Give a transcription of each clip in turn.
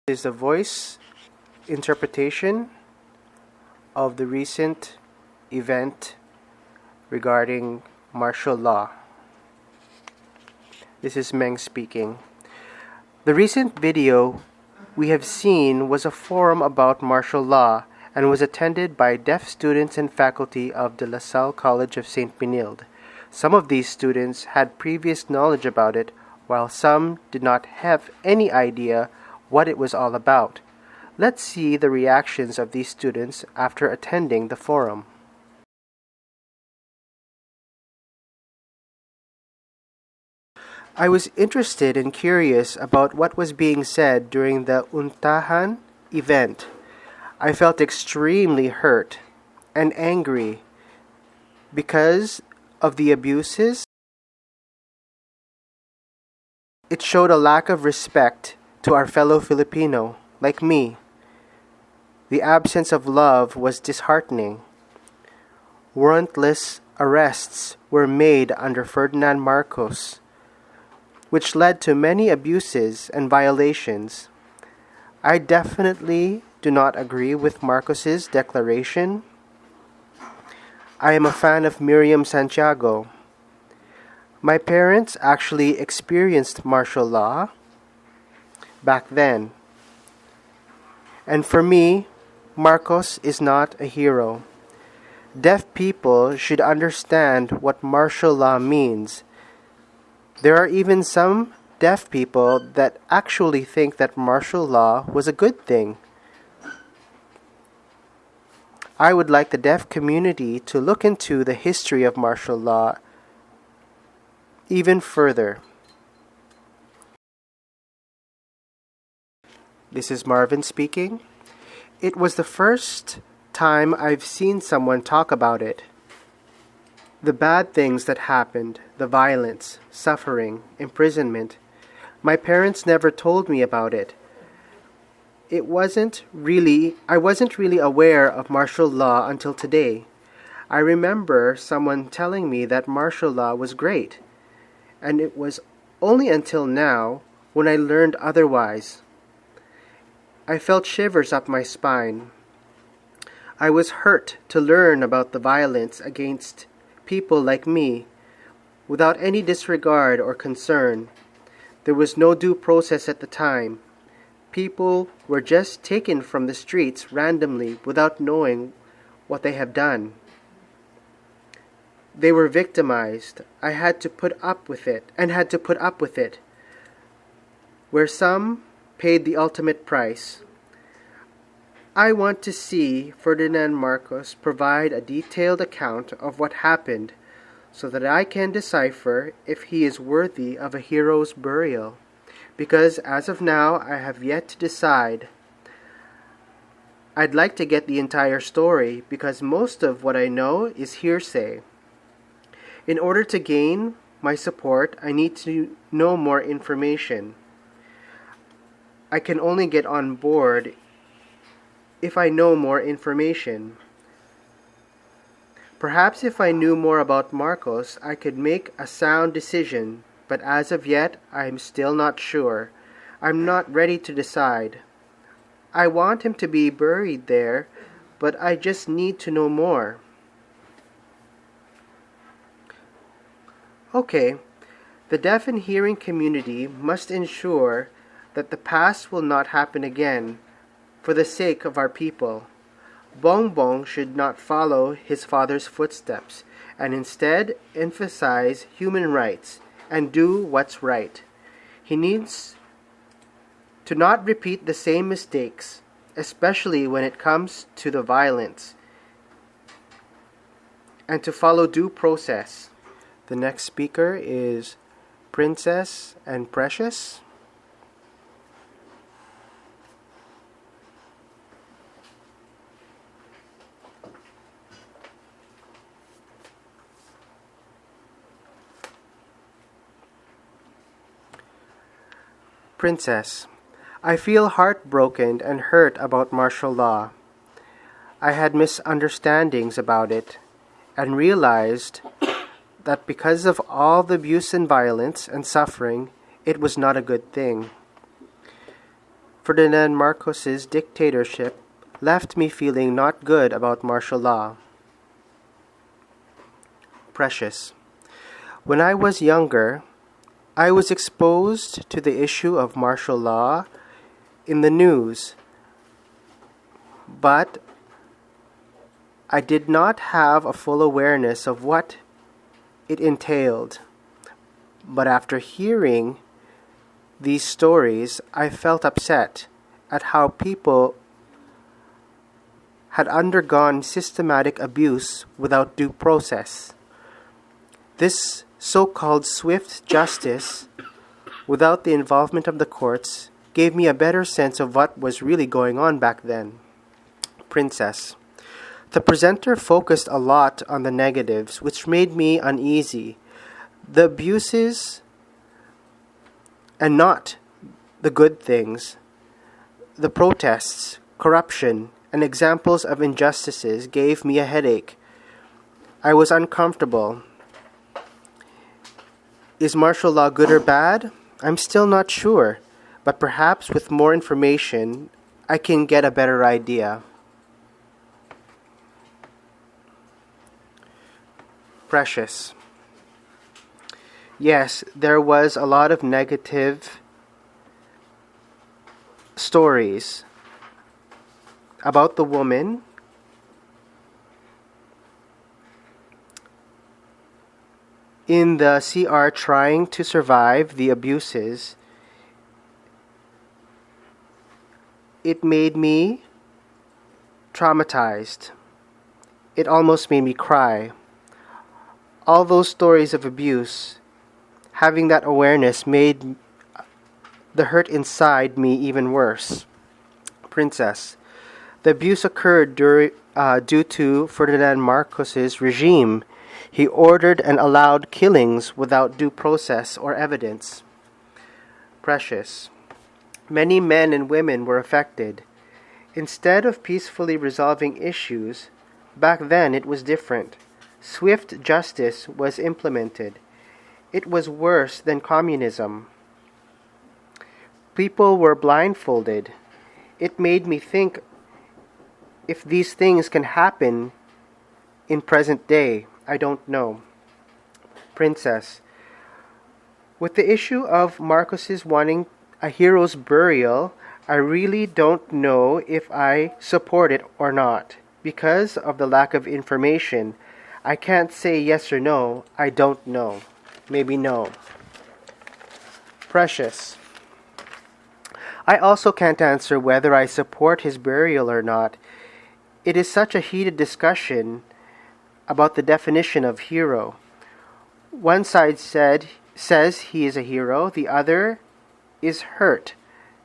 Is the voice interpretation of the recent event regarding martial law. This is Meng speaking. The recent video we have seen was a forum about martial law and was attended by deaf students and faculty of the Salle-College of Saint Benilde. Some of these students had previous knowledge about it, while some did not have any idea what it was all about. Let's see the reactions of these students after attending the forum. I was interested and curious about what was being said during the Untahan event. I felt extremely hurt and angry because of the abuses. It showed a lack of respect to our fellow Filipino, like me. The absence of love was disheartening. Warrantless arrests were made under Ferdinand Marcos, which led to many abuses and violations. I definitely do not agree with Marcos's declaration. I am a fan of Miriam Santiago. My parents actually experienced martial law back then. And for me, Marcos is not a hero. Deaf people should understand what martial law means. There are even some deaf people that actually think that martial law was a good thing. I would like the deaf community to look into the history of martial law even further. This is Marvin speaking. It was the first time I've seen someone talk about it. The bad things that happened, the violence, suffering, imprisonment. My parents never told me about it. I wasn't really aware of martial law until today. I remember someone telling me that martial law was great, and it was only until now when I learned otherwise. I felt shivers up my spine. I was hurt to learn about the violence against people like me without any disregard or concern. There was no due process at the time. People were just taken from the streets randomly without knowing what they have done. They were victimized. I had to put up with it, where some paid the ultimate price. I want to see Ferdinand Marcos provide a detailed account of what happened so that I can decipher if he is worthy of a hero's burial, because as of now I have yet to decide. I'd like to get the entire story because most of what I know is hearsay. In order to gain my support, I need to know more information. I can only get on board if I know more information. Perhaps if I knew more about Marcos, I could make a sound decision, but as of yet, I am still not sure. I'm not ready to decide. I want him to be buried there, but I just need to know more. Okay, the deaf and hearing community must ensure that the past will not happen again for the sake of our people. Bongbong should not follow his father's footsteps and instead emphasize human rights and do what's right. He needs to not repeat the same mistakes, especially when it comes to the violence, and to follow due process. The next speaker is Princess and Precious. Princess, I feel heartbroken and hurt about martial law. I had misunderstandings about it and realized that because of all the abuse and violence and suffering, it was not a good thing. Ferdinand Marcos's dictatorship left me feeling not good about martial law. Precious. When I was younger, I was exposed to the issue of martial law in the news, but I did not have a full awareness of what it entailed. But after hearing these stories, I felt upset at how people had undergone systematic abuse without due process. This so-called swift justice, without the involvement of the courts, gave me a better sense of what was really going on back then. Princess. The presenter focused a lot on the negatives, which made me uneasy. The abuses and not the good things, the protests, corruption, and examples of injustices gave me a headache. I was uncomfortable. Is martial law good or bad? I'm still not sure, but perhaps with more information, I can get a better idea. Precious. Yes, there was a lot of negative stories about the woman in the CR trying to survive the abuses. It made me traumatized. It almost made me cry. All those stories of abuse, having that awareness made the hurt inside me even worse. Princess. The abuse occurred due to Ferdinand Marcos's regime. He ordered and allowed killings without due process or evidence. Precious. Many men and women were affected. Instead of peacefully resolving issues, back then it was different. Swift justice was implemented. It was worse than communism. People were blindfolded. It made me think if these things can happen in present day. I don't know. Princess. With the issue of Marcos's wanting a hero's burial, I really don't know if I support it or not. Because of the lack of information, I can't say yes or no. I don't know. Maybe no. Precious. I also can't answer whether I support his burial or not. It is such a heated discussion about the definition of hero. One side says he is a hero, the other is hurt.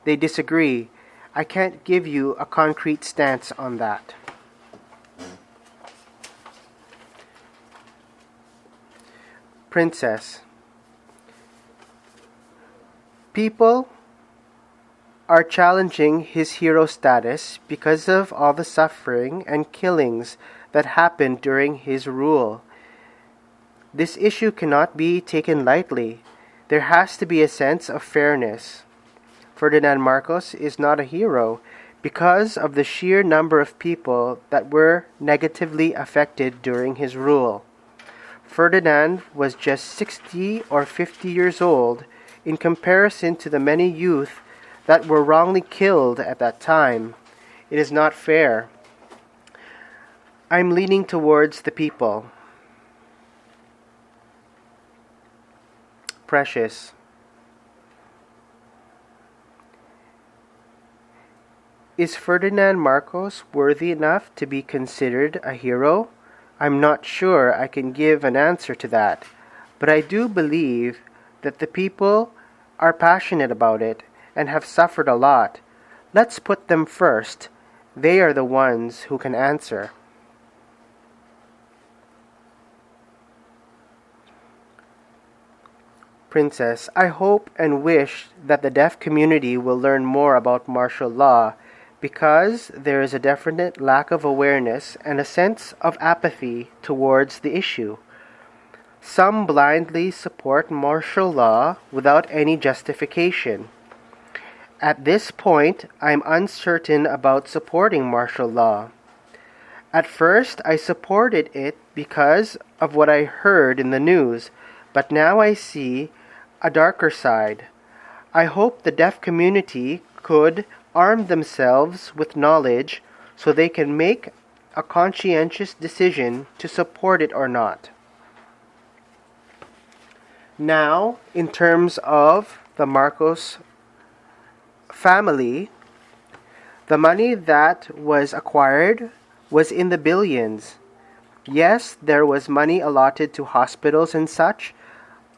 They disagree. I can't give you a concrete stance on that. Princess. People are challenging his hero status because of all the suffering and killings that happened during his rule. This issue cannot be taken lightly. There has to be a sense of fairness. Ferdinand Marcos is not a hero because of the sheer number of people that were negatively affected during his rule. Ferdinand was just 60 or 50 years old in comparison to the many youth that were wrongly killed at that time. It is not fair. I'm leaning towards the people. Precious. Is Ferdinand Marcos worthy enough to be considered a hero? I'm not sure I can give an answer to that, but I do believe that the people are passionate about it and have suffered a lot. Let's put them first. They are the ones who can answer. Princess, I hope and wish that the deaf community will learn more about martial law because there is a definite lack of awareness and a sense of apathy towards the issue. Some blindly support martial law without any justification. At this point, I'm uncertain about supporting martial law. At first, I supported it because of what I heard in the news, but now I see a darker side. I hope the deaf community could arm themselves with knowledge so they can make a conscientious decision to support it or not. Now, in terms of the Marcos family, the money that was acquired was in the billions. Yes, there was money allotted to hospitals and such,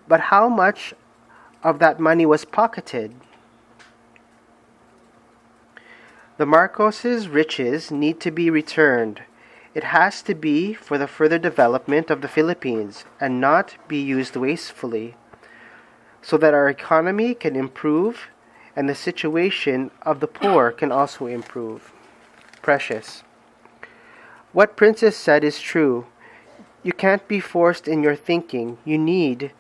but how much of that money was pocketed? The Marcoses' riches need to be returned. It has to be for the further development of the Philippines and not be used wastefully, so that our economy can improve and the situation of the poor can also improve. Precious. What Princess said is true. You can't be forced in your thinking. You need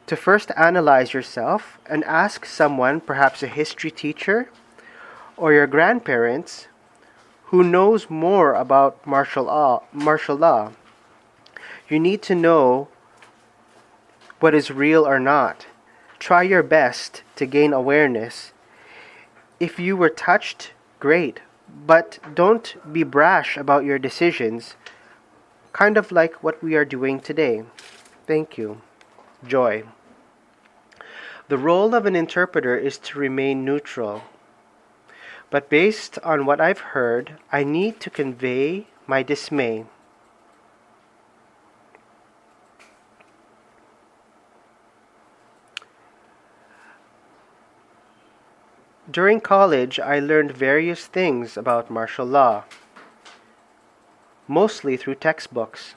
to first analyze yourself and ask someone, perhaps a history teacher or your grandparents, who knows more about martial law. You need to know what is real or not. Try your best to gain awareness. If you were touched, great, but don't be brash about your decisions, kind of like what we are doing today. Thank you. Joy. The role of an interpreter is to remain neutral. But based on what I've heard, I need to convey my dismay. During college, I learned various things about martial law, mostly through textbooks.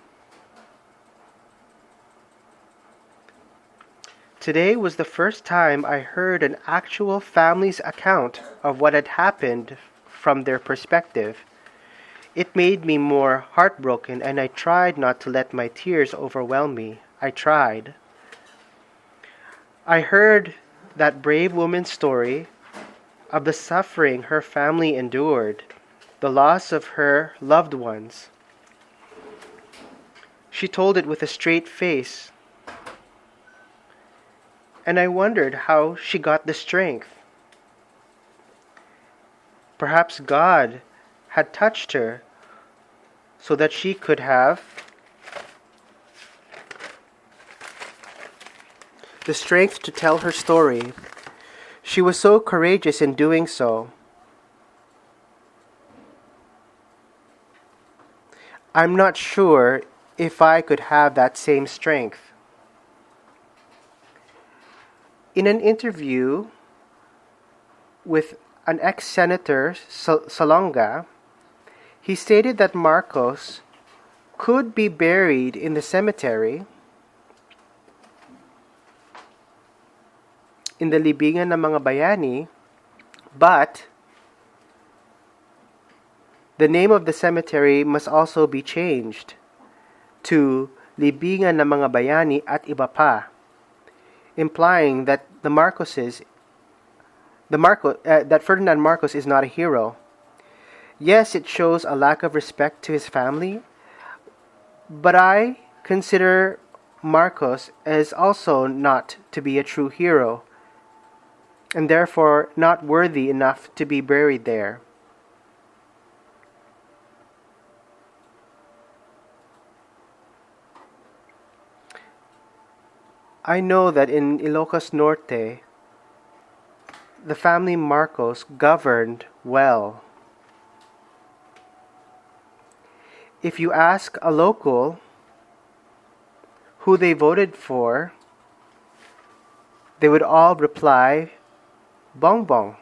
Today was the first time I heard an actual family's account of what had happened from their perspective. It made me more heartbroken, and I tried not to let my tears overwhelm me. I tried. I heard that brave woman's story of the suffering her family endured, the loss of her loved ones. She told it with a straight face, and I wondered how she got the strength. Perhaps God had touched her so that she could have the strength to tell her story. She was so courageous in doing so. I'm not sure if I could have that same strength. In an interview with an ex-senator, Salonga, he stated that Marcos could be buried in the cemetery in the libingan ng mga bayani, but the name of the cemetery must also be changed to libingan ng mga bayani at iba pa, implying that that Ferdinand Marcos is not a hero. Yes, it shows a lack of respect to his family, but I consider Marcos as also not to be a true hero, and therefore not worthy enough to be buried there. I know that in Ilocos Norte, the family Marcos governed well. If you ask a local who they voted for, they would all reply, Bongbong.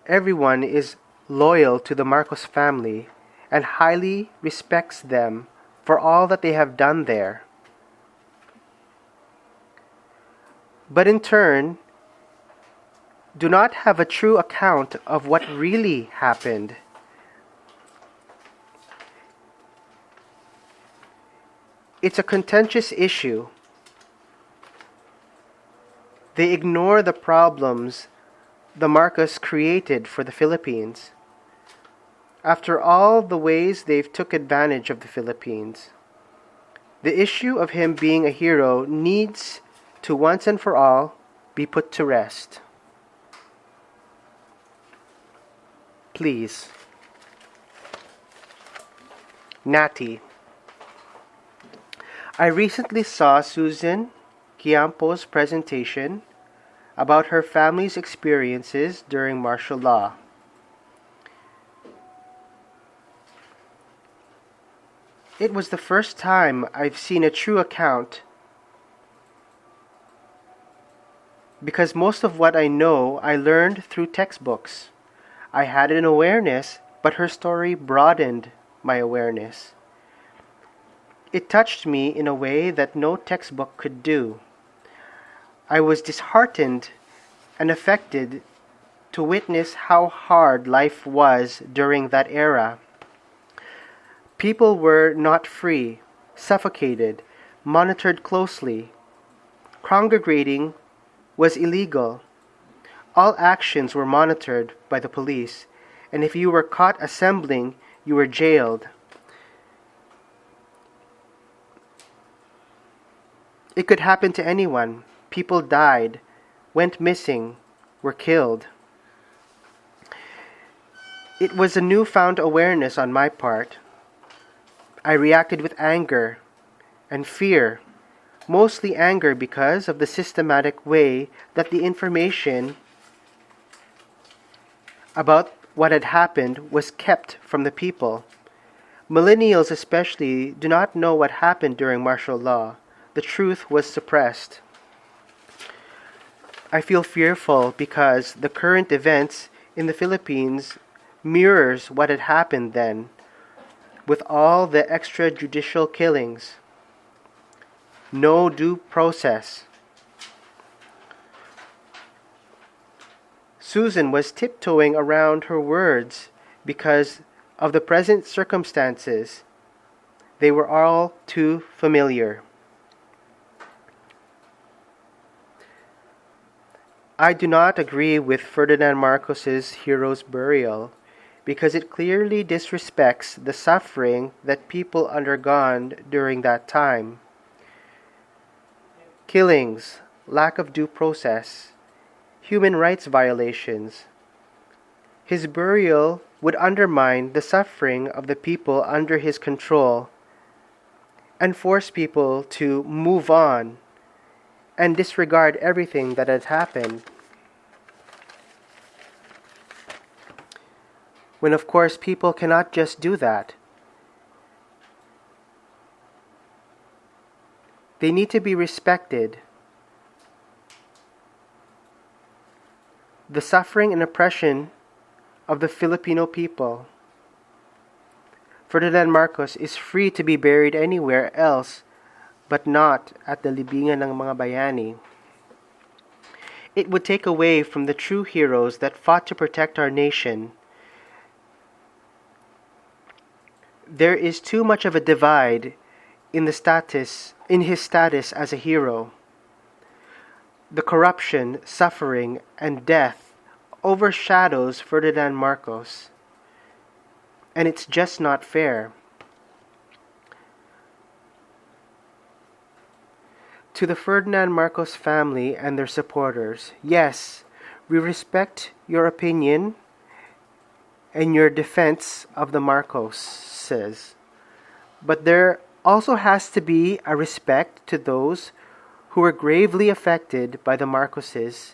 Everyone is loyal to the Marcos family and highly respects them for all that they have done there. But in turn, do not have a true account of what really happened. It's a contentious issue. They ignore the problems the Marcos created for the Philippines. After all the ways they've took advantage of the Philippines, the issue of him being a hero needs to once and for all be put to rest. Please. Natty. I recently saw Susan Quiampo's presentation about her family's experiences during martial law. It was the first time I've seen a true account, because most of what I know I learned through textbooks. I had an awareness, but her story broadened my awareness. It touched me in a way that no textbook could do. I was disheartened and affected to witness how hard life was during that era. People were not free, suffocated, monitored closely. Congregating was illegal. All actions were monitored by the police, and if you were caught assembling, you were jailed. It could happen to anyone. People died, went missing, were killed. It was a newfound awareness on my part. I reacted with anger and fear, mostly anger because of the systematic way that the information about what had happened was kept from the people. Millennials especially do not know what happened during martial law. The truth was suppressed. I feel fearful because the current events in the Philippines mirrors what had happened then, with all the extrajudicial killings. No due process. Susan was tiptoeing around her words because of the present circumstances. They were all too familiar. I do not agree with Ferdinand Marcos's hero's burial because it clearly disrespects the suffering that people undergone during that time. Killings, lack of due process, human rights violations. His burial would undermine the suffering of the people under his control and force people to move on and disregard everything that had happened. When of course people cannot just do that. They need to be respected. The suffering and oppression of the Filipino people. Ferdinand Marcos is free to be buried anywhere else but not at the libingan ng mga bayani. It would take away from the true heroes that fought to protect our nation. There is too much of a divide in his status as a hero. The corruption, suffering, and death overshadows Ferdinand Marcos. And it's just not fair. To the Ferdinand Marcos family and their supporters, yes, we respect your opinion and your defense of the Marcoses. But there also has to be a respect to those who were gravely affected by the Marcoses.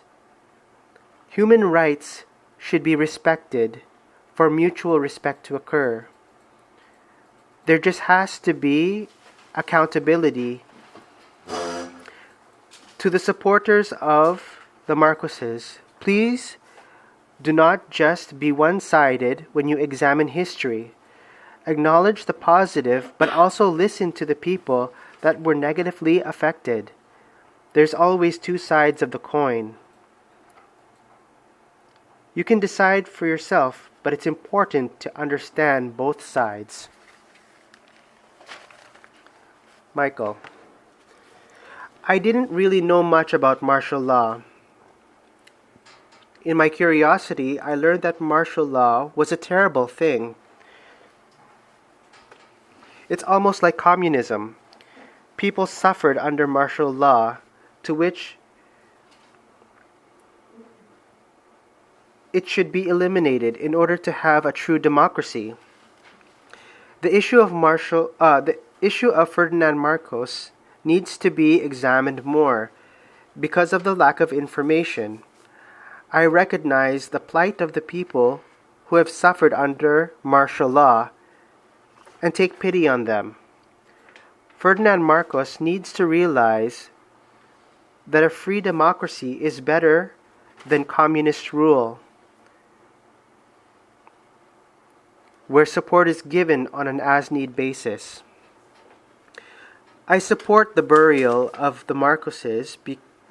Human rights should be respected for mutual respect to occur. There just has to be accountability. To the supporters of the Marcoses, please do not just be one-sided when you examine history. Acknowledge the positive, but also listen to the people that were negatively affected. There's always two sides of the coin. You can decide for yourself, but it's important to understand both sides. Michael. I didn't really know much about martial law. In my curiosity, I learned that martial law was a terrible thing. It's almost like communism. People suffered under martial law, to which it should be eliminated in order to have a true democracy. The issue of Ferdinand Marcos needs to be examined more because of the lack of information. I recognize the plight of the people who have suffered under martial law and take pity on them. Ferdinand Marcos needs to realize that a free democracy is better than communist rule, where support is given on an as-need basis. I support the burial of the Marcoses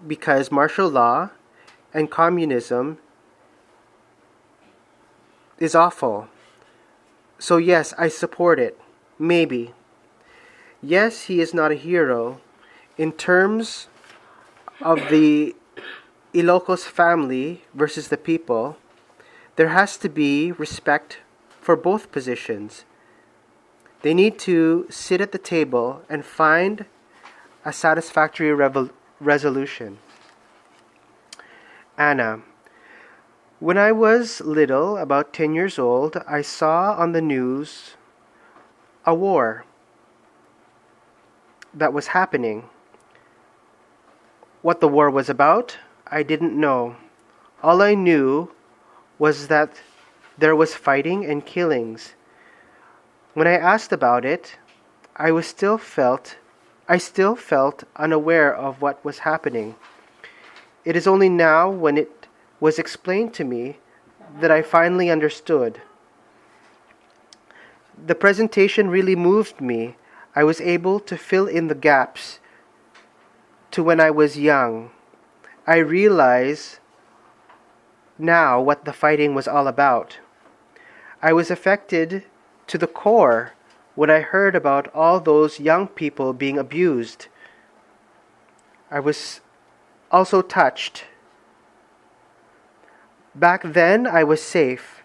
because martial law and communism is awful. So yes, I support it. Maybe. Yes, he is not a hero. In terms of the Ilocos family versus the people, there has to be respect for both positions. They need to sit at the table and find a satisfactory resolution. Anna, when I was little, about 10 years old, I saw on the news a war that was happening. What the war was about, I didn't know. All I knew was that there was fighting and killings. When I asked about it, I still felt unaware of what was happening. It is only now, when it was explained to me, that I finally understood. The presentation really moved me. I was able to fill in the gaps to when I was young. I realize now what the fighting was all about. I was affected to the core when I heard about all those young people being abused. I was also touched. Back then, I was safe.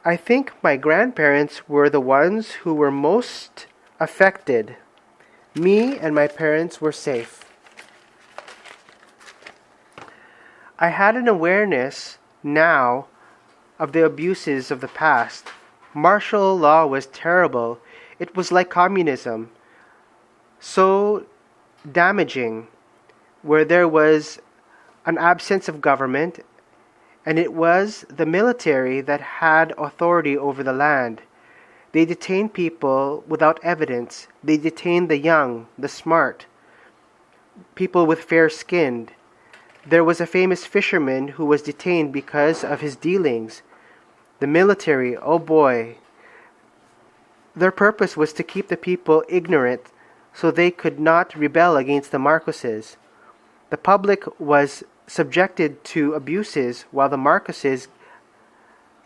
I think my grandparents were the ones who were most affected. Me and my parents were safe. I had an awareness now of the abuses of the past. Martial law was terrible. It was like communism, so damaging, where there was an absence of government, and it was the military that had authority over the land. They detained people without evidence. They detained the young, the smart, people with fair skin. There was a famous fisherman who was detained because of his dealings. The military, oh boy, their purpose was to keep the people ignorant so they could not rebel against the Marcoses. The public was subjected to abuses while the Marcoses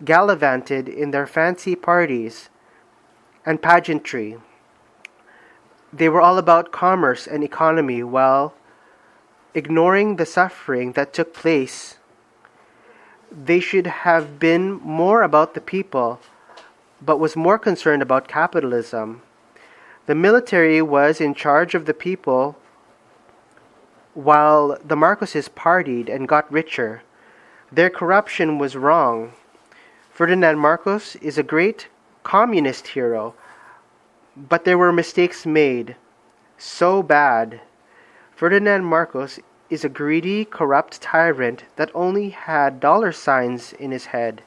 gallivanted in their fancy parties and pageantry. They were all about commerce and economy while ignoring the suffering that took place. They should have been more about the people, but was more concerned about capitalism. The military was in charge of the people while the Marcoses partied and got richer. Their corruption was wrong. Ferdinand Marcos is a great communist hero, but there were mistakes made. So bad. Ferdinand Marcos is a greedy, corrupt tyrant that only had dollar signs in his head.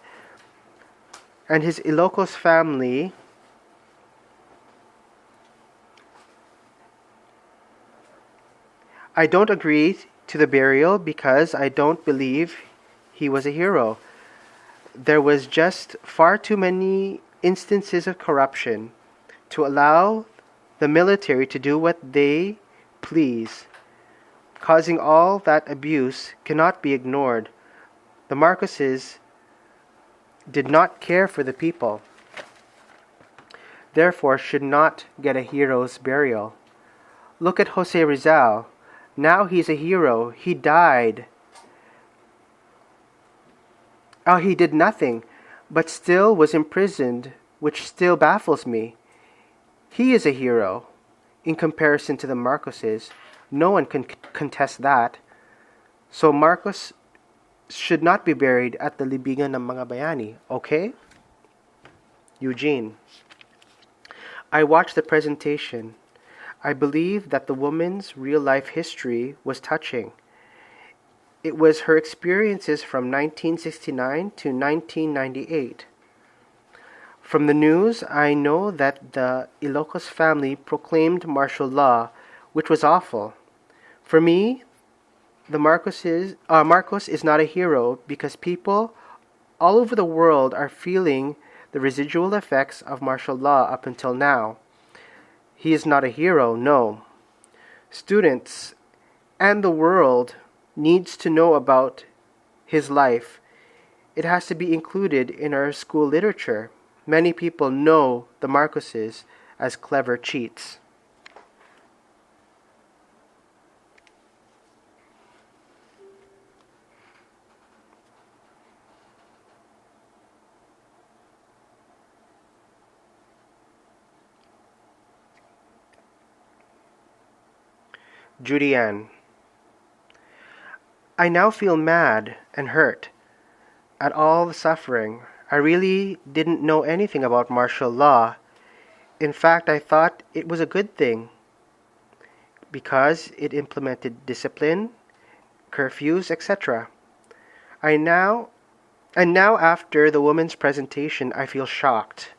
And his Ilocos family I don't agree to the burial because I don't believe he was a hero. There was just far too many instances of corruption to allow the military to do what they please. Causing all that abuse cannot be ignored. The Marcoses did not care for the people, therefore should not get a hero's burial. Look at Jose Rizal. Now he's a hero. He died He did nothing, but still was imprisoned, which still baffles me. He is a hero, in comparison to the Marcoses. No one can contest that. So Marcos should not be buried at the libingan ng mga bayani, okay? Eugene. I watched the presentation. I believe that the woman's real-life history was touching. It was her experiences from 1969 to 1998. From the news, I know that the Ilocos family proclaimed martial law, which was awful. For me, the Marcos is not a hero because people all over the world are feeling the residual effects of martial law up until now. He is not a hero, no. Students and the world needs to know about his life. It has to be included in our school literature. Many people know the Marcoses as clever cheats. Judy Ann. I now feel mad and hurt at all the suffering. I really didn't know anything about martial law. In fact, I thought it was a good thing because it implemented discipline, curfews, etc. Now after the woman's presentation, I feel shocked.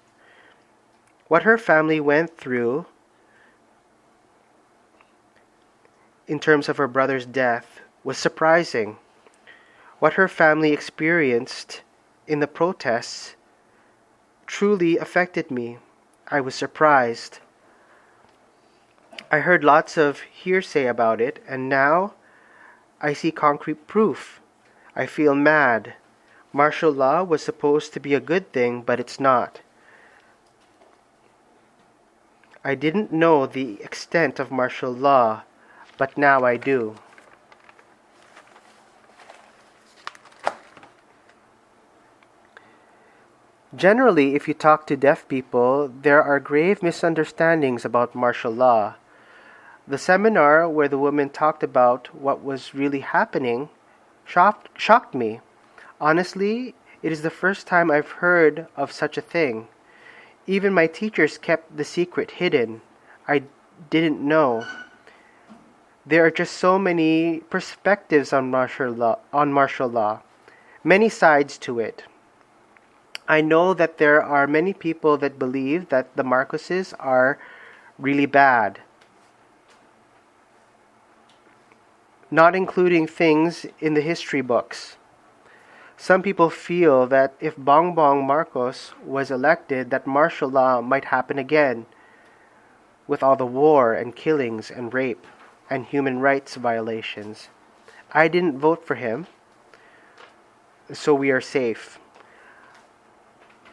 What her family went through in terms of her brother's death was surprising. What her family experienced in the protests truly affected me. I was surprised. I heard lots of hearsay about it, and now I see concrete proof. I feel mad. Martial law was supposed to be a good thing, but it's not. I didn't know the extent of martial law, but now I do. Generally, if you talk to deaf people, there are grave misunderstandings about martial law. The seminar where the woman talked about what was really happening shocked me. Honestly, it is the first time I've heard of such a thing. Even my teachers kept the secret hidden. I didn't know. There are just so many perspectives on martial law, many sides to it. I know that there are many people that believe that the Marcoses are really bad, not including things in the history books. Some people feel that if Bongbong Marcos was elected, that martial law might happen again, with all the war and killings and rape and human rights violations. I didn't vote for him, so we are safe.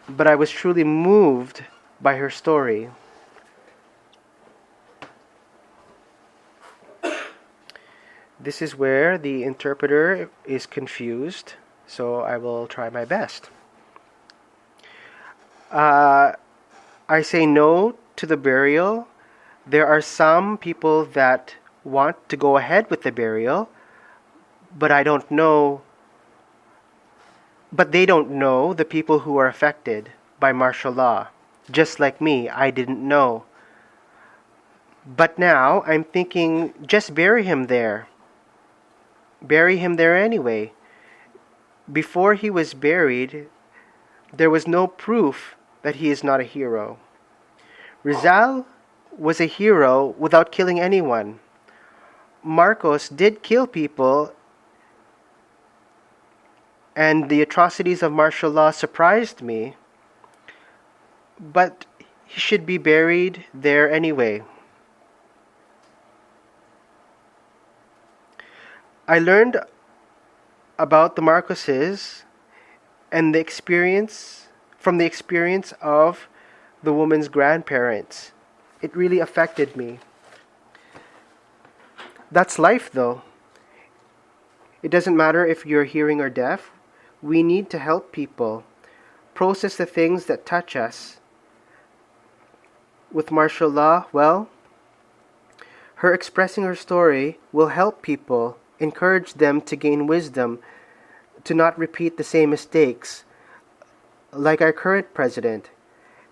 But I was truly moved by her story. This is where the interpreter is confused, so I will try my best. I say no to the burial. There are some people that want to go ahead with the burial, but they don't know the people who are affected by martial law. Just like me, I didn't know. But now I'm thinking, just bury him there. Bury him there anyway. Before he was buried, there was no proof that he is not a hero. Rizal was a hero without killing anyone. Marcos did kill people, and the atrocities of martial law surprised me, but he should be buried there anyway. I learned about the Marcoses and the experience of the woman's grandparents. It really affected me. That's life, though. It doesn't matter if you're hearing or deaf. We need to help people process the things that touch us. With martial law, well, her expressing her story will help people, encourage them to gain wisdom, to not repeat the same mistakes. Like our current president,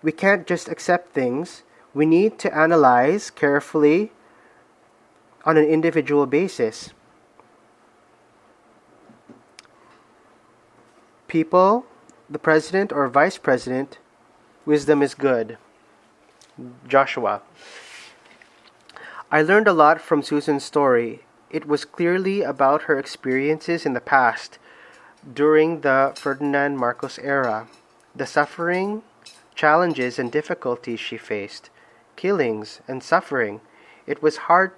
we can't just accept things. We need to analyze carefully on an individual basis. People, the president or vice president, wisdom is good. Joshua. I learned a lot from Susan's story. It was clearly about her experiences in the past, during the Ferdinand Marcos era, the suffering, challenges, and difficulties she faced, killings and suffering. It was hard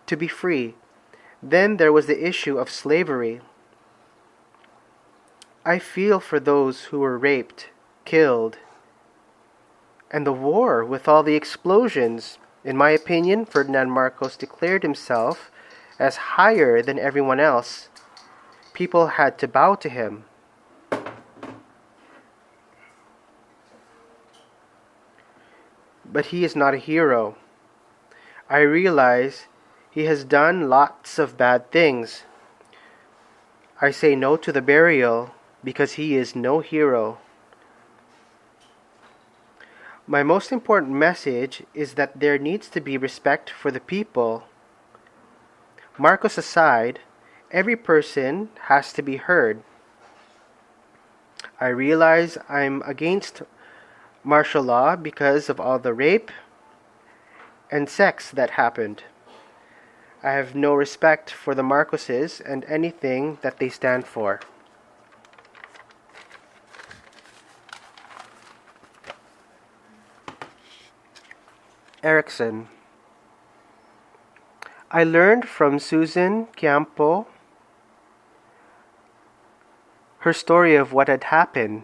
to be free. Then there was the issue of slavery. I feel for those who were raped, killed, and the war with all the explosions. In my opinion, Ferdinand Marcos declared himself as higher than everyone else. People had to bow to him. But he is not a hero. I realize he has done lots of bad things. I say no to the burial because he is no hero. My most important message is that there needs to be respect for the people. Marcos aside, every person has to be heard. I realize I'm against martial law because of all the rape and sex that happened. I have no respect for the Marcoses and anything that they stand for. Erickson. I learned from Susan Campo her story of what had happened.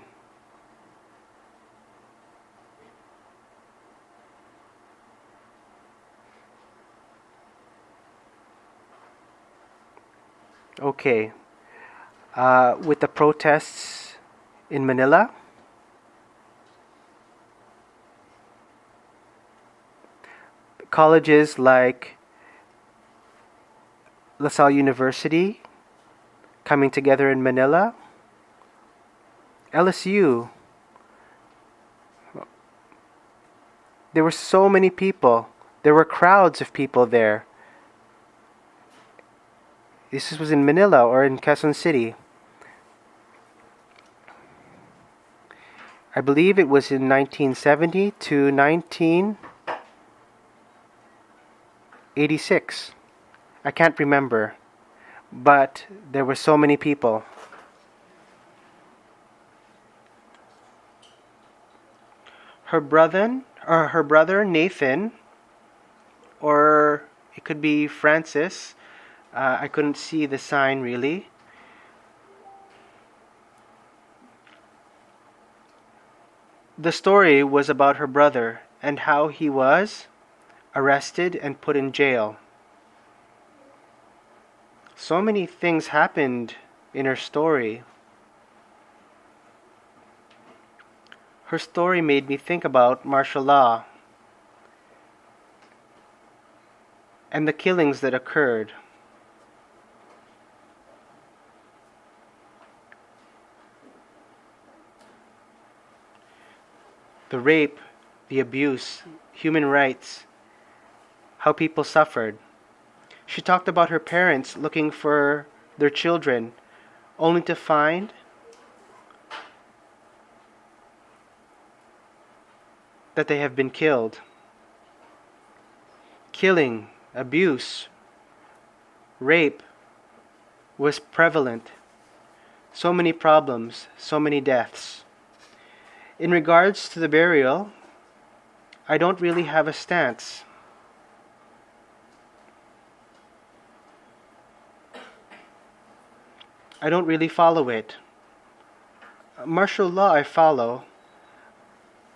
Okay. With the protests in Manila, colleges like LaSalle University coming together in Manila, LSU. There were so many people. There were crowds of people there. This was in Manila or in Quezon City. I believe it was in 1970 to 1986. I can't remember. But there were so many people. Her brother Nathan, or it could be Francis. I couldn't see the sign really. The story was about her brother and how he was arrested and put in jail. So many things happened in her story. Her story made me think about martial law and the killings that occurred. The rape, the abuse, human rights, how people suffered. She talked about her parents looking for their children, only to find that they have been killed. Killing, abuse, rape was prevalent. So many problems, so many deaths. In regards to the burial, I don't really have a stance. I don't really follow it. Martial law I follow.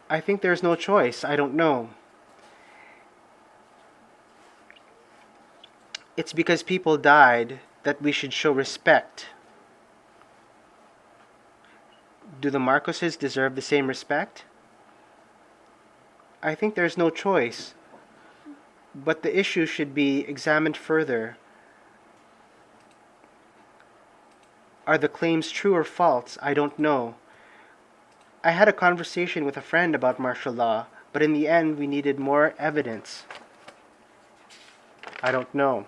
I think there's no choice. I don't know. It's because people died that we should show respect. Do the Marcoses deserve the same respect? I think there's no choice, but the issue should be examined further. Are the claims true or false? I don't know. I had a conversation with a friend about martial law, but in the end we needed more evidence. I don't know.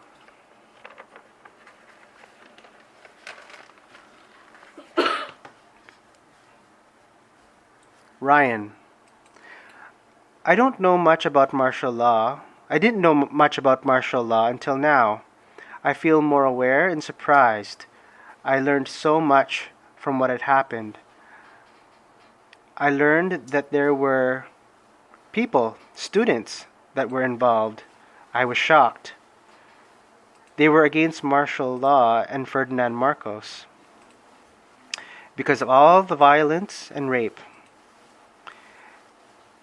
Ryan. I don't know much about martial law. I didn't know much about martial law until now. I feel more aware and surprised. I learned so much from what had happened. I learned that there were people, students, that were involved. I was shocked. They were against martial law and Ferdinand Marcos because of all the violence and rape.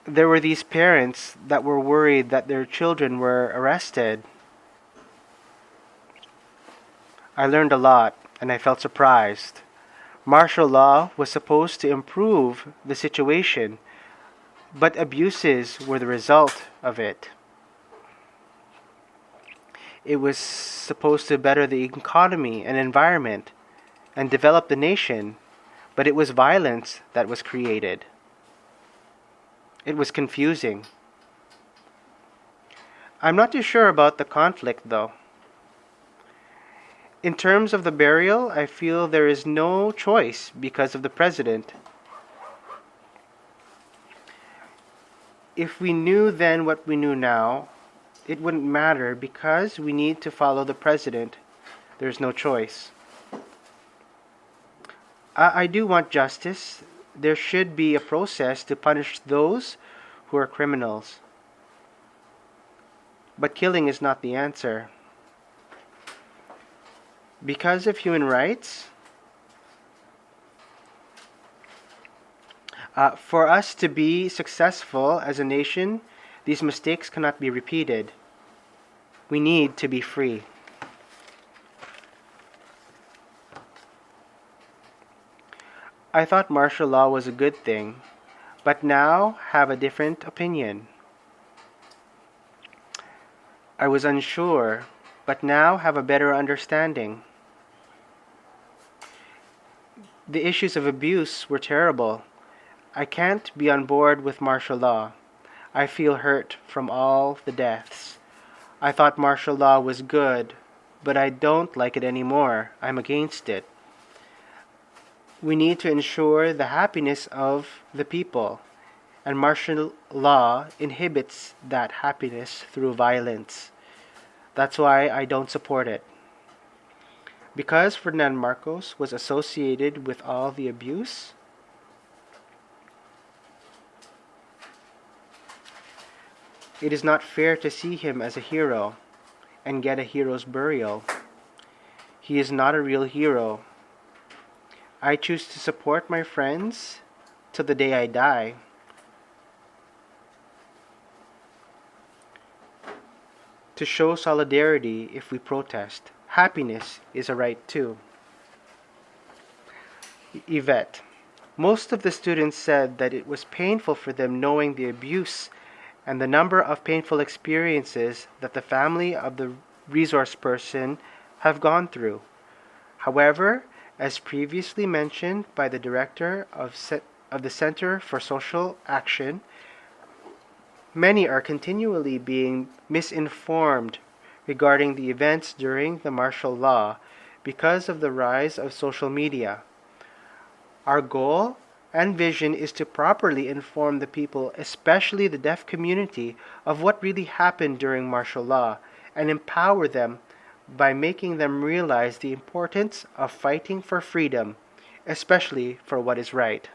There were these parents that were worried that their children were arrested. I learned a lot, and I felt surprised. Martial law was supposed to improve the situation, but abuses were the result of it. It was supposed to better the economy and environment and develop the nation, but it was violence that was created. It was confusing. I'm not too sure about the conflict, though. In terms of the burial, I feel there is no choice because of the president. If we knew then what we knew now, it wouldn't matter because we need to follow the president. There's no choice. I do want justice. There should be a process to punish those who are criminals. But killing is not the answer. Because of human rights, for us to be successful as a nation, these mistakes cannot be repeated. We need to be free. I thought martial law was a good thing, but now have a different opinion. I was unsure, but now have a better understanding. The issues of abuse were terrible. I can't be on board with martial law. I feel hurt from all the deaths. I thought martial law was good, but I don't like it anymore. I'm against it. We need to ensure the happiness of the people, and martial law inhibits that happiness through violence. That's why I don't support it. Because Ferdinand Marcos was associated with all the abuse, it is not fair to see him as a hero and get a hero's burial. He is not a real hero. I choose to support my friends till the day I die. To show solidarity if we protest. Happiness is a right too. Yvette. Most of the students said that it was painful for them knowing the abuse and the number of painful experiences that the family of the resource person have gone through. However, as previously mentioned by the director of the Center for Social Action, many are continually being misinformed regarding the events during the martial law because of the rise of social media. Our goal and vision is to properly inform the people, especially the deaf community, of what really happened during martial law and empower them by making them realize the importance of fighting for freedom, especially for what is right.